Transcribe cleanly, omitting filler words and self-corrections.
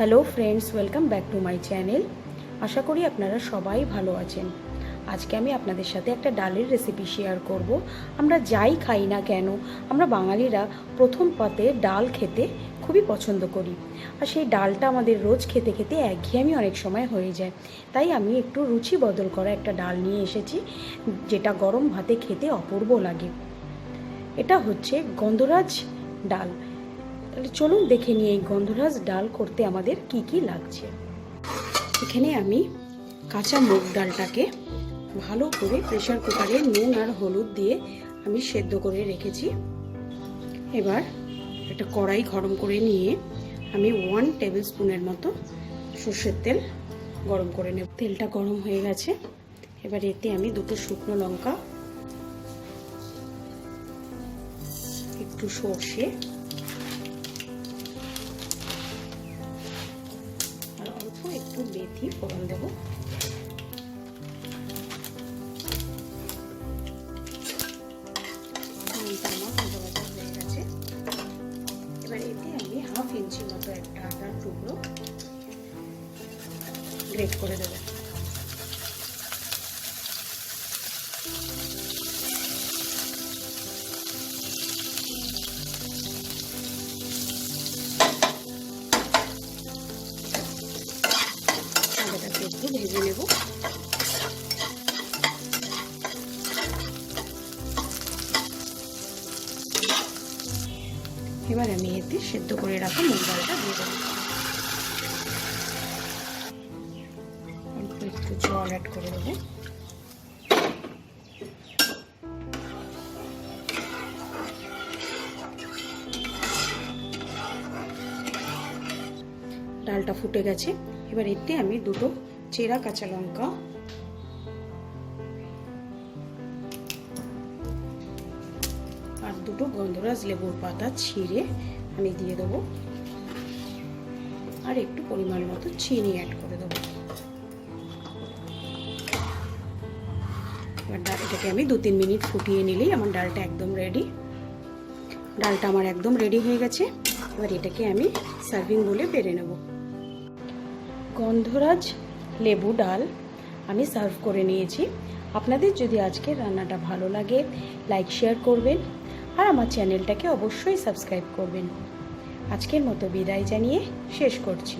Hello friends, welcome back to my channel. আশা করি আপনারা সবাই ভালো আছেন। আজকে আমি আপনাদের সাথে একটা ডালের রেসিপি শেয়ার করব। আমরা যাই খাই না কেন, আমরা বাঙালিরা প্রথম পাতে ডাল খেতে খুবই পছন্দ করি। আর সেই ডালটা আমাদের রোজ খেতে খেতে একঘেয়েমি অনেক সময় হয়ে যায়। তাই আমি একটু রুচি বদল করা একটা ডাল নিয়ে এসেছি, যেটা গরম ভাতে খেতে অপূর্ব লাগে। এটা হচ্ছে গন্ধরাজ ডাল। তাহলে চলুন দেখে নিই এই গন্ধরাজ ডাল করতে আমাদের কি কি লাগছে। এখানে আমি কাঁচা মুগ ডালটাকে ভালো করে প্রেসার কুকারে নুন আর হলুদ দিয়ে আমি সেদ্ধ করে রেখেছি। এবার একটা কড়াই গরম করে নিয়ে আমি 1 টেবিল স্পুনের মতো সর্ষের তেল গরম করে নেব। তেলটা গরম হয়ে গেছে। এবার এতে আমি 2টো শুকনো লঙ্কা, একটু সর্ষে আর অল্প একটু মেথি ফোড়ন দেব। হয়ে গেছে। এবার এতে আমি 1/2 ইঞ্চি মতো একটা আদার টুকরো গ্রেট করে দেব। আদাটাকে একটু ভেজে নেব। এবার আমি এতে সেদ্ধ করে রাখা মুগ ডালটা দিয়ে দেবো। অল্প একটু জল অ্যাড করে দেবো। ডালটা ফুটে গেছে। এবার এতে আমি 2টো চেরা কাঁচা লঙ্কা, আর 2টো গন্ধরাজ লেবুর পাতা ছিঁড়ে আমি দিয়ে দেবো, আর একটু পরিমাণ মতো চিনি অ্যাড করে দেবো। এবার এটাকে আমি 2-3 মিনিট ফুটিয়ে নিলেই আমার ডালটা একদম রেডি। ডালটা আমার একদম রেডি হয়ে গেছে। এবার এটাকে আমি সার্ভিং বলে বেড়ে নেব। গন্ধরাজ লেবু ডাল আমি সার্ভ করে নিয়েছি। আপনাদের যদি আজকের রান্নাটা ভালো লাগে, লাইক শেয়ার করবেন আর আমার চ্যানেলটাকে অবশ্যই সাবস্ক্রাইব করবেন। আজকের মতো বিদায় জানিয়ে শেষ করছি।